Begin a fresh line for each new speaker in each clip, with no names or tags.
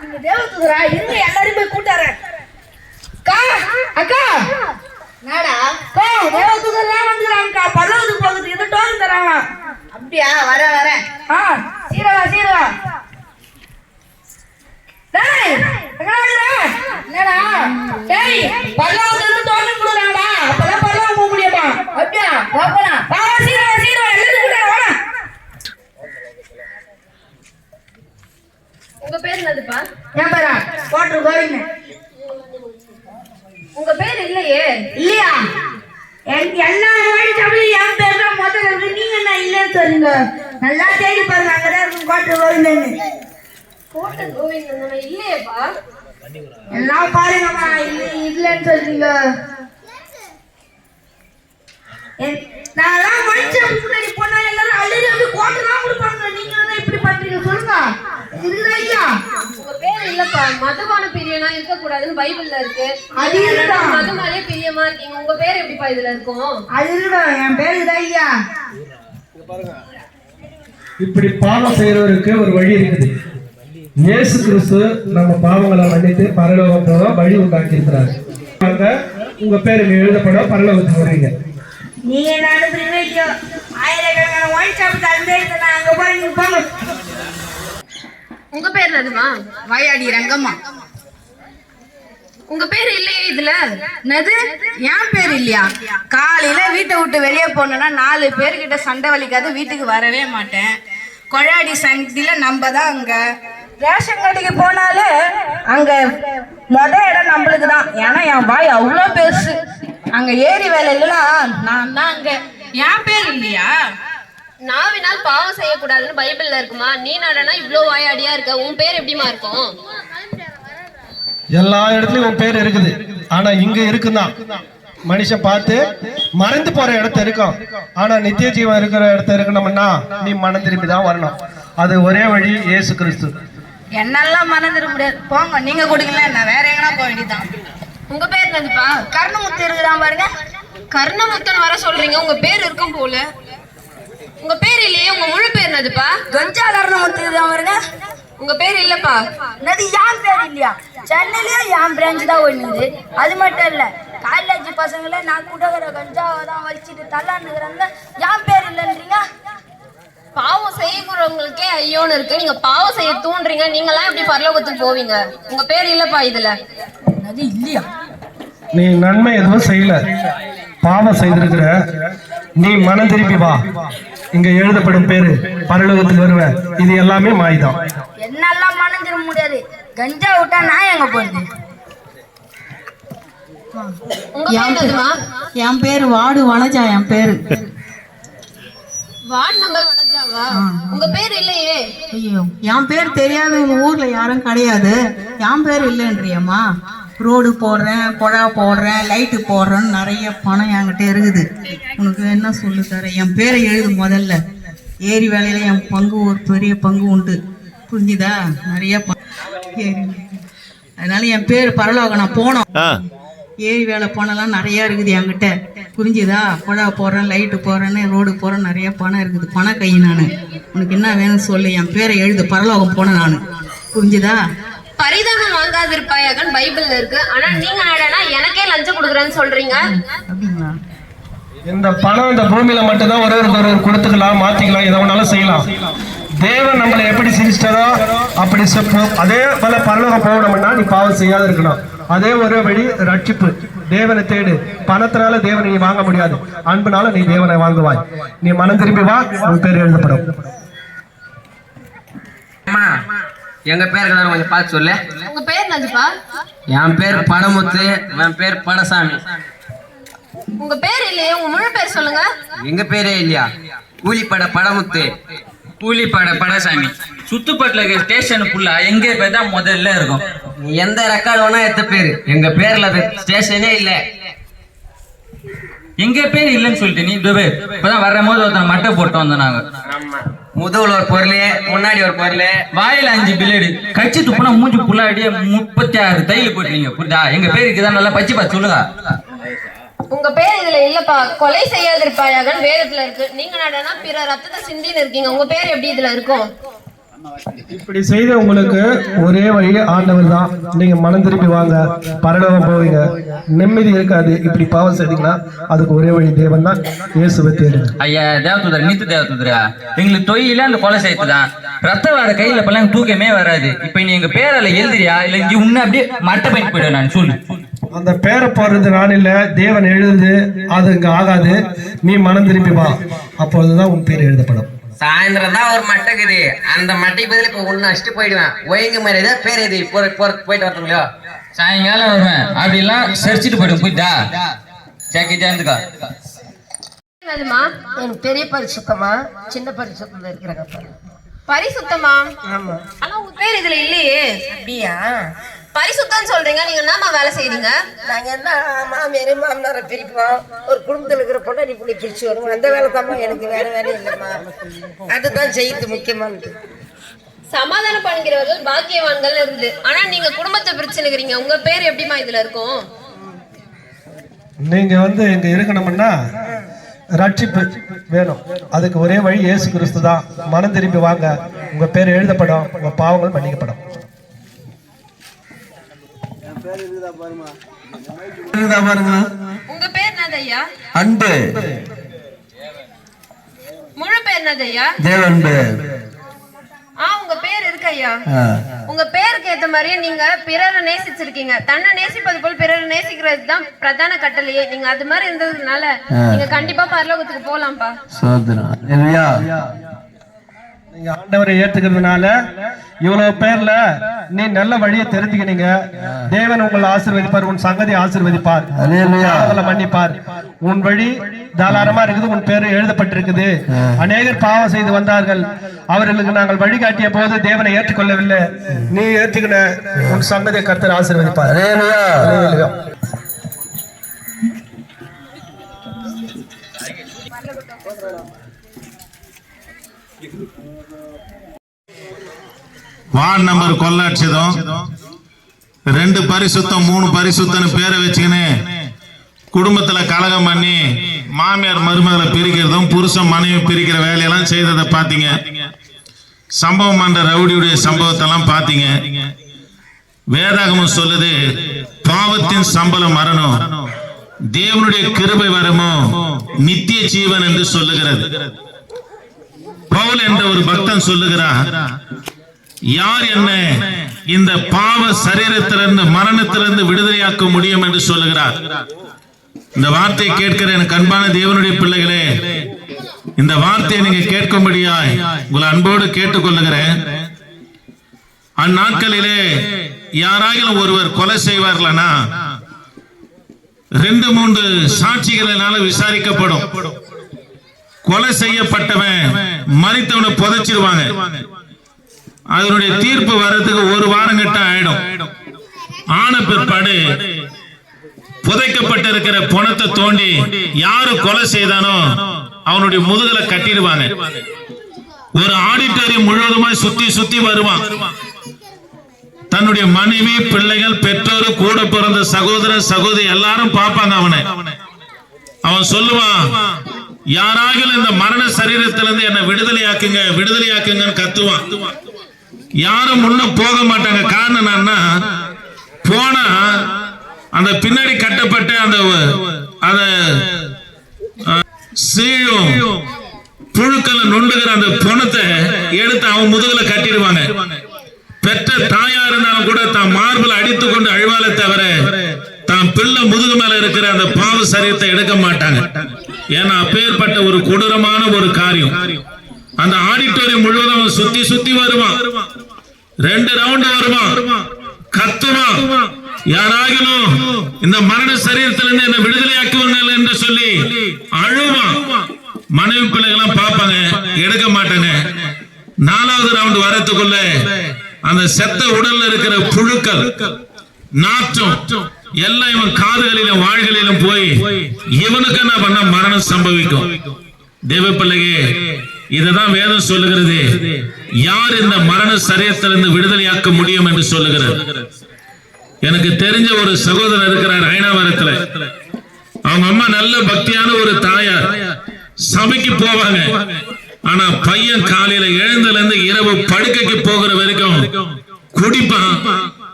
நீங்க தேவதூதரா? இருங்க எல்லாரும் போய் கூட்டாரேன். அக்கா அக்கா நாடா தேவதூதர்லாம் வந்துக்கிறாங்கக்கா. பல்லவத்துக்கு போகுது எது டோன் தராங்க. அப்படியா? வரேன். சீரவா டேய் என்னடா டேய் பல்லவத்துக்கு டோன் கொடுறாங்கடா. அப்பதான் பல்லவம் போக முடியுமா? அப்படியா? போலாம். சீரவா எல்லாரும் கூட்டாரே வாடா.
உங்க பேர் என்னதுப்பா?
என் பேரா கோட்டர் கோவிந்த்.
உங்க பேர் இல்லையே?
இல்லையா? எனக்கு எல்லா வாடி தமிழ் என் பேர் தான் முதல்ல இருக்கு. நீங்க என்ன இல்லைன்னு சொல்லுங்க. நல்லா தேடி பாருங்க, அங்கதான் இருக்கும் கோட்டர் கோவிந்த்.
கோட்டர் கோவிந்த் இல்லையேப்பா.
எல்லாம் பாருங்கம்மா, இல்லைன்னு சொல்றீங்க. நான் மனுஷன் முன்னாடி போனா எல்லாரும் அள்ளி வந்து கோட்டர் தான் கொடுப்பாங்க. நீங்க என்ன இப்படி பண்றீங்க சொல்லுங்க. இருக்குதா ஐயா?
உங்க பேர் இல்லப்பா. மதமான பிரியனா இருக்க கூடாதுன்னு பைபிள்ல இருக்கு.
அது இருக்குதா?
மதமாலே பிரியமா இருக்கீங்க. உங்க பேர் எப்படிப்பா இதுல இருக்கும்?
அது இருக்குதா? என் பேரு தான் ஐயா.
இப்படி பாவம் செய்யறவருக்கு ஒரு வழி இருக்குது. இயேசு கிறிஸ்து நம்ம பாவங்களை மன்னித்து பரலோகம் போக வழி உண்டாக்கி இருக்கிறார். உங்க பேர் எழுதப்பட பரலோகத்துக்கு வருவீங்க.
நீங்க என்ன அனுப்புறீங்க? ஆயிரக்கணக்கான ஒயின் ஷாப் தந்தே அங்க போய் நீங்க போங்க.
உங்க பேர் என்னதுமா?
வாயாடி ரங்கம்மா.
உங்க பேர் இல்லையே இதுல.
என்னது? என் பேர் இல்லையா? காலையில வீட்டை விட்டு வெளியே போனோம்னா 4 பேர்கிட்ட சண்டை வலிக்காது வீட்டுக்கு வரவே மாட்டேன். கொழாடி சந்தில நம்ம தான் அங்க. ரேஷன் கடைக்கு போனாலே அங்க இடம் நம்மளுக்கு தான். ஏன்னா என் வாய் அவ்வளோ பெருசு. அங்க ஏரி வேலையிலாம் நான் தான் அங்க. என் பேர் இல்லையா?
நாவினால் பாவம் செய்யக்கூடாதுன்னு பைபிள்ல இருக்குமா? நீ நடனா இவ்ளோ வாயாடியா இருக்க. உன் பேர் எப்படிமா இருக்கும்?
எல்லா இடத்துலயும் உன் பேர் இருக்குது. ஆனா இங்க இருக்குதான் மனுஷன் பார்த்து மறந்து போற இடத்த இருக்கும். ஆனா நித்திய ஜீவன் இருக்கிற இடத்த இருக்கணும்னா நீ மனம் திரும்பி தான் வரணும். அது ஒரே வழி இயேசு கிறிஸ்து.
என்னெல்லாம் மறந்துட முடியாது. போங்க, நீங்க கொடுக்கல நான் வேற எங்கன்னா போக வேண்டியதான்.
உங்க பேர் என்னதுப்பா?
கர்ணமுத்து இருக்குதான் பாருங்க.
கர்ணமுத்தன் வர சொல்றீங்க. உங்க பேர் இருக்கும் போல. உங்க பேர் இல்லையே. உங்க முழு பேர் என்னதுப்பா?
கஞ்சா கர்ணமுத்து இருக்குதான் பாருங்க.
உங்க பேர் இல்லப்பா.
என்னது? என் பேர் இல்லையா? சென்னையிலேயே என் பிரான்ச் தான் ஒண்ணுது. அது மட்டும் இல்ல, காலேஜ் பசங்களே நான் கூட்டகிற கஞ்சாவை தான் வச்சுட்டு தள்ளாண்டுக்கிறாங்க. என் பேர் இல்லைன்றீங்க.
பாவம் செய்யறவங்களுக்கே ஐயோன்னு இருக்கு. நீங்க பாவம் செய்ய தூண்டுறீங்க. நீங்க எல்லாம் எப்படி பரலோகத்துக்கு போவீங்க? உங்க பேர் இல்லப்பா இதுல.
என்னது இல்லையா?
நீ நன்மை எதுவும் செய்யல, பாவம் செய்திருக்கிற. நீ மனம் திருப்பி வா. இங்க எழுதப்படும் பேரு பரலோகத்துக்கு வருவ. இது எல்லாமே மாய்தான்.
என்னெல்லாம் மனஞ்சிட முடியாது. கஞ்சா விட்டா நான் எங்க போறது?
உங்க பேர் என்னதுமா?
என் பேரு வார்டு வனஜா. என் பேரு
வார்டு நம்பர் வனஜாவா? உங்க பேர் இல்லையே.
ஐயோ, என் பேர் தெரியாது. உங்க ஊர்ல யாரும் கிடையாது. என் பேர் இல்லைன்றியம்மா. ரோடு போடுறேன், குழா போடுறேன், லைட்டு போடுறேன்னு நிறைய பணம் என்கிட்ட இருக்குது. உனக்கு என்ன சொல்லு தர? என் பேரை எழுது முதல்ல. ஏரி வேலையில என் பங்கு ஒரு பெரிய பங்கு உண்டு. புரிஞ்சுதா? நிறைய ஏரி. அதனால என் பேர் பரலோகம். நான் போனோம். ஏரி வேலை பணம்லாம் நிறைய இருக்குது என்கிட்ட. புரிஞ்சுதா? குழா போடுறேன், லைட்டு போடுறேன்னு, ரோடு போடுறேன், நிறைய பணம் இருக்குது. பண கை நான். உனக்கு என்ன வேணும்னு சொல்லு. என் பேரை எழுது. பரலோகம் போனேன் நான். புரிஞ்சுதா?
பரிதானம் வாங்காதிருப்பாயாகன்னு பைபிள்ல இருக்கு. ஆனா நீங்க என்னடா எனக்கே லஞ்சம் கொடுக்குறேன்னு சொல்றீங்க.
அப்படிங்களா?
இந்த பணம் இந்த பூமியில மட்டும்தான் ஒருவருக்கு கொடுத்துக்கலாம், மாத்திக்கலாம், எதை வேணாலும் செய்யலாம். தேவன் நம்மளை எப்படி சிரிச்சிட்டாரோ அப்படி அதே போல பரலோகம் போகணும்னா நீ பாவம் செய்யாத இருக்கணும். அதே ஒரு வழி ரட்சிப்பு. தேவனை தேடு. பணத்தினால தேவனை நீ வாங்க முடியாது. அன்புனால நீ தேவனை வாங்குவாய். நீ மனம் திரும்பி வா. உன் பேர் எழுதப்படும்.
எங்க பேருக்கு தான் கொஞ்சம் பார்த்து சொல்லு.
உங்க பேர் என்னதுப்பா?
என் பேர் படமுத்து. என் பேர் படசாமி.
உங்க பேர் இல்லையே. உங்க முழு பேர் சொல்லுங்க.
எங்க பேரே இல்லையா? கூலிப்பட படமுத்து.
கூலிப்பட படசாமி. சுத்துப்பட்டில ஸ்டேஷன் ஃபுல்லா எங்க பேர் தான் முதல்ல இருக்கும்.
நீ எந்த ரெக்கார்டு வேணா எத்த பேரு. எங்க பேர்ல ஸ்டேஷனே இல்ல.
எங்க பேர் இல்லைன்னு சொல்லிட்டு நீ இப்பதான் வர்ற போது ஒருத்தனை மட்டை போட்டு வந்தோம் நாங்க.
முதுகுல ஒரு பொருள், முன்னாடி ஒரு பொருள்,
வாயில 5 பிளேடு, கட்சி துப்புனா மூஞ்சி புள்ளாடியே 36 தையல் போட்டுறீங்க. புரியுதா? எங்க பேருக்கு தான் நல்லா பச்சு பார்த்து சொல்லுங்க.
உங்க பேர் இதுல இல்லப்பா. கொலை செய்யாதிருப்பாயாகன்னு வேதத்துல இருக்கு. நீங்க நடனா பிற ரத்தத்தை சிந்தின்னு இருக்கீங்க. உங்க பேர் எப்படி இதுல இருக்கும்?
இப்படி செய்த உங்களுக்கு ஒரே வழி ஆண்டவர் தான். நீங்க மனம் திருப்பி வாங்க, பரலோகம் போவீங்க. நிம்மதி இருக்காது. இப்படி பாவம் செய்தீங்கன்னா அதுக்கு ஒரே வழி தேவன் தான். இயேசுவை தேடுங்க.
ஐயா தேவதூதர், நீத்து தேவதூதரா, எங்களுக்கு தொழில அந்த கொலை செய்யறதுதான். ரத்தம் வர கையில இப்பெல்லாம் தூக்கமே வராது. இப்ப நீ எங்க பேரால எழுதுறியா இல்ல இங்க உன்ன அப்படியே மட்டை பண்ணிட்டு போயிடுவேன் நான் சொல்லு.
அந்த பேரை போடுறது நான் இல்ல, தேவன் எழுதுது. அது இங்க ஆகாது. நீ மனம் திருப்பி வா, அப்பொழுதுதான் உன் பேர் எழுதப்படும்.
சாயந்தரம் தான் ஒரு மட்டை இருக்குது. அந்த மட்டை பதில் இப்ப ஒண்ணு அடிச்சுட்டு போயிடுவேன். ஒயங்க மாதிரி ஏதாவது பேர் எது போயிட்டு வரதுங்களோ?
சாயங்காலம் வருவேன். அப்படிலாம் சரிச்சிட்டு போயிடும். போயிட்டா ஜாக்கிட்டா இருந்துக்கா.
என்னதுமா?
எனக்கு பெரிய பரிசுத்தமா சின்ன பரிசுத்தம் இருக்கிறாங்க.
பரிசுத்தமா?
ஆமா.
ஆனா உங்க பேர் இதுல இல்லையே.
அப்படியா?
பரிசுத்தம் சொல்றீங்க, நீங்க என்னமா வேலை செய்றீங்க?
நாங்க என்ன மாமியார் மாமனாரை பிரிப்போம். ஒரு குடும்பத்தில் இருக்கிற பொண்ணை இப்படி பிரிச்சு வருவோம். அந்த வேலை தான்மா. எனக்கு வேற வேலை இல்லைம்மா. அதுதான் செய்யுது முக்கியமானது.
சமாதானம் பண்ணுகிறவர்கள் பாக்கியவான்கள் இருந்து, ஆனா நீங்க குடும்பத்தை பிரிச்சுனுக்கிறீங்க. உங்க பேர் எப்படிமா இதுல இருக்கும்?
நீங்க இங்க இருக்கணும்னா ரட்சிப்பு வேணும். அதுக்கு ஒரே வழி இயேசு கிறிஸ்து தான். மனம் திரும்பி வாங்க, உங்க பேர் எழுதப்படும், உங்க பாவங்கள் மன்னிக்கப்படும்.
உங்க பேர் என்னது ஐயா?
அன்பு.
முழு பேர் என்னது ஐயா?
தேவன்பு.
உங்க பேர் இருக்கு ஐயா. உங்க பேருக்கு ஏத்த மாதிரியே நீங்க பிறரை நேசிச்சிருக்கீங்க. தன்னை நேசிப்பது போல் பிறரை நேசிக்கிறது தான் பிரதான கட்டளையே. நீங்க அது மாதிரி இருந்ததுனால நீங்க கண்டிப்பா பரலோகத்துக்கு போலாம்ப்பா.
நீங்க ஆண்டவரை ஏத்துக்கிறதுனால இவ்வளவு பேர்ல நீ நல்ல வழியை தெரிஞ்சுக்கினீங்க. தேவன் உங்களை ஆசீர்வதிப்பார், உன் சங்கதி ஆசீர்வதிப்பார், மன்னிப்பார். உன் வழி தாராளமா இருக்குது, உன் பேரு எழுதப்பட்டிருக்குது. அநேகர் பாவம் செய்து வந்தார்கள், அவர்களுக்கு நாங்கள் வழிகாட்டிய போது தேவனை ஏற்றுக்கொள்ளவில்லை. நீ ஏற்றுக்கின, உன் சங்கதியை கர்த்தர் ஆசீர்வதிப்பார்.
வார்டு நம்பர் கொள்ளாட்சிதம் 2 பரிசுத்தம் 3 பரிசுத்தன்னு பேரை வச்சுக்கின்னு குடும்பத்துல கலகம் பண்ணி மாமியார் மருமகளை பிரிக்கிறதும் புருஷன் மனைவி பிரிக்கிற வேலையெல்லாம் செய்ததை பார்த்தீங்க. சம்பவம் பண்ற ரவுடியுடைய சம்பவத்தெல்லாம் பார்த்தீங்க. வேதாகமம் சொல்லுது, பாவத்தின் சம்பளம் மரணம், தேவனுடைய கிருபை வரமோ நித்திய ஜீவன் என்று சொல்லுகிறது. பவுல் என்ற ஒரு பக்தன் சொல்லுகிறார், யார் என்ன இந்த பாவ சரீரத்திலிருந்து மரணத்திலிருந்து விடுதலையாக்க முடியும் என்று சொல்லுகிறார். இந்த வார்த்தையை கேட்கிற எனக்கு அன்பான தேவனுடைய பிள்ளைகளே, இந்த வார்த்தையை நீங்க கேட்கும்படியாய் உங்களை அன்போடு கேட்டுக்கொள்ளுகிறேன். அந்நாட்களிலே யாராயிலும் ஒருவர் கொலை செய்வார்களா 2-3 சாட்சிகளினால விசாரிக்கப்படும். கொலை செய்யப்பட்டவன் மரித்தவனை புதைச்சிருவாங்க. அதனுடைய தீர்ப்பு வர்றதுக்கு 1 வாரம் கிட்ட ஆயிடும். ஆன பிற்பாடு புதைக்கப்பட்டிருக்கிற பணத்தை தோண்டி யாரு கொலை செய்தானோ அவனுடைய முதுகலை கட்டிடுவாங்க. ஒரு ஆடிட்டோரியம் முழுவதுமாய் சுத்தி சுத்தி வருவான். தன்னுடைய மனைவி, பிள்ளைகள், பெற்றோர், கூட பிறந்த சகோதரர் சகோதரி எல்லாரும் பார்ப்பாங்க அவனை. அவன் சொல்லுவான், யாராகிலும் இந்த மரண சரீரத்திலிருந்து என்ன விடுதலையாக்குங்க விடுதலையாக்குங்கன்னு கத்துவான். யாரும் முன்ன போக மாட்டாங்க. காரணம் என்னன்னா, போனா அந்த பின்னாடி கட்டப்பட்ட அந்த சீழும் புழுக்களை நொண்டுகிற அந்த பணத்தை எடுத்து அவன் முதுகுல கட்டிடுவாங்க. பெற்ற தாயா இருந்தாலும் கூட தான் மார்பில் அடித்துக் கொண்டு அழுவாலே தவிர தான் பிள்ளை முதுகு மேல இருக்கிற அந்த பாவ சரீரத்தை எடுக்க மாட்டாங்க. ஏன்னா அப்பேற்பட்ட ஒரு கொடூரமான ஒரு காரியம். அந்த ஆடிட்டோரியம் முழுவதும் சுத்தி சுத்தி வருவான். 2 ரவுண்ட் வருவான், கத்துவான், யாராகிலும் இந்த மரண சரீரத்திலிருந்து என்ன விடுதலையாக்குவாங்க என்று சொல்லி அழுவான். மனைவி பிள்ளைகள்லாம் பார்ப்பாங்க, எடுக்க மாட்டாங்க. 4வது ரவுண்ட் வரத்துக்குள்ள அந்த செத்த உடல்ல இருக்கிற புழுக்கள், நாற்றம் எல்லாம் இவன் காதுகளிலும் வாய்களிலும் போய் இவனுக்கு என்ன பண்ண மரணம் சம்பவிக்கும். தேவ பிள்ளையே, இதுதான் வேதம் சொல்லுகிறது. யார் இந்த மரண சரீரத்திலிருந்து விடுதலையாக்க முடியும் என்று சொல்லுகிறது. எனக்கு தெரிஞ்ச ஒரு சகோதரர் இருக்கிறார் ஐனாவரத்துல. அவங்க அம்மா நல்ல பக்தியான ஒரு தாயார். சபைக்கு போவாங்க. ஆனா பையன் காலையில எழுந்ததுல இருந்து இரவு படுக்கைக்கு போகிற வரைக்கும் குடிப்பான்.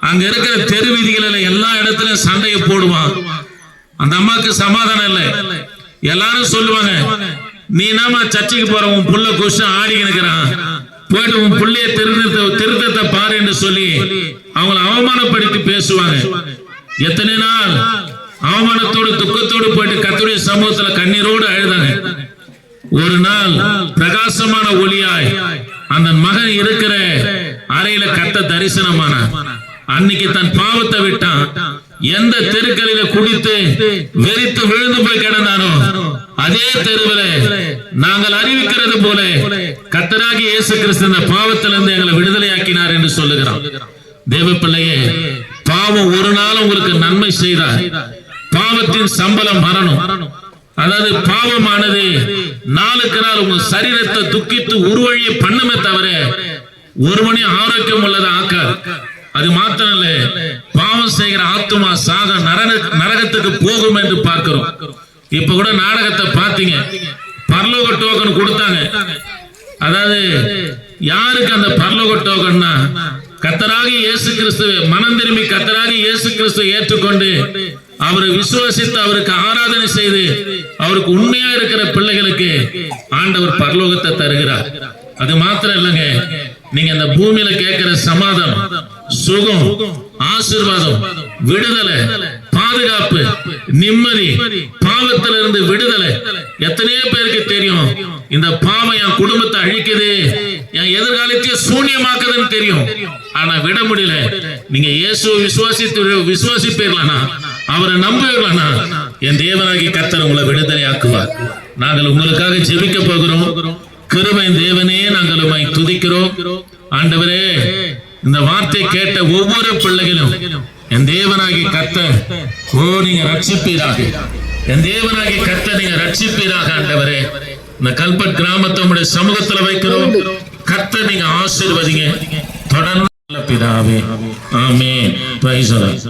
அங்க இருக்கிற தெரு வீதிகளில் எல்லா இடத்துலயும் சண்டையை போடுவான். அந்த அம்மாக்கு சமாதானம் இல்லை. எல்லாரும் சொல்லுவாங்க, நீ நாம சர்ச்சைக்கு போற உன் புள்ள குஷ ஆடி இருக்கிறான், போயிட்டு உன் புள்ளைய திருத்தத்தை பாரு என்று சொல்லி அவங்களை அவமானப்படுத்தி பேசுவாங்க. எத்தனை நாள் அவமானத்தோடு துக்கத்தோடு போயிட்டு கர்த்தருடைய சமூகத்துல கண்ணீரோடு அழுதாங்க. ஒரு நாள் பிரகாசமான ஒளியாய் அந்த மகன் இருக்கிற அறையில கர்த்தர் தரிசனமான அன்னைக்கு தன் பாவத்தை விட்டான். எந்த தெருக்களில குடித்து வெறித்து விழுந்து போய் கிடந்தானோ அதே தெருவில் நாங்கள் அறிவிக்கிறது போல கர்த்தராகிய இயேசு கிறிஸ்து இந்த பாவத்திலிருந்து எங்களை விடுதலையாக்கினார் என்று சொல்லுகிறான். தேவ பிள்ளையே, பாவம் ஒரு நாள் உங்களுக்கு நன்மை செய்தார். பாவத்தின் சம்பளம் மரணம். அதாவது பாவமானது நாளுக்கு நாள் உங்க சரீரத்தை துக்கித்து உருவழியை பண்ணுமே தவிர ஒருவனே ஆரோக்கியம் உள்ளதை ஆக்காது. அது மாத்திரம் இல்ல, பாவம் செய்கிற ஆத்துமா சாக நரகத்துக்கு போகும் என்று பார்க்கிறோம். இப்ப கூட நாடகத்தை பார்த்தீங்க, பரலோக டோக்கன் கொடுத்தாங்க. அதாவது யாருக்கு அந்த பரலோக டோக்கன்னா, கர்த்தராகி இயேசு கிறிஸ்து மனம் திரும்பி கர்த்தராகி இயேசு கிறிஸ்து ஏற்றுக்கொண்டு அவரை விசுவாசித்து அவருக்கு ஆராதனை செய்து அவருக்கு உண்மையா இருக்கிற பிள்ளைகளுக்கு ஆண்டவர் பரலோகத்தை தருகிறார். அது மாத்திரம் இல்லைங்க, நீங்க அந்த பூமியில கேட்கிற சமாதானம், சுகம், ஆசீர்வாதம், விடுதலை, பாதுகாப்பு, நிம்மதி, பாவத்திலிருந்து விடுதலை எத்தனையோ பேருக்கு தெரியும். இந்த பாவம் என் குடும்பத்தை அழிக்குது, என் எதிர்காலத்தையே சூன்யமாக்குதுன்னு தெரியும். ஆனா விட முடியல. நீங்க இயேசுவை விசுவாசிப்பீர்களானா, அவரை நம்புவீர்களானா, என் தேவனாகி கர்த்தர் உங்களை விடுதலையாக்குவார். நாங்கள் உங்களுக்காக ஜெபிக்க போகிறோம். கிருபையின் தேவனே, நாங்கள் உம்மை துதிக்கிறோம். ஆண்டவரே, இந்த வார்த்தை கேட்ட ஒவ்வொரு பிள்ளைகளும் என் தேவனாகி கர்த்தர் நீங்க ரட்சிப்பீராக, என் தேவனாகி கர்த்தர் நீங்க ரட்சிப்பீராக. ஆண்டவரே, இந்த கல்பட் கிராமத்தை உங்களுடைய சமூகத்துல வைக்கிறோம். கர்த்தர் நீங்க ஆசீர்வதிங்க தொடர்ந்து பிதாவே. ஆமென். Praise the Lord.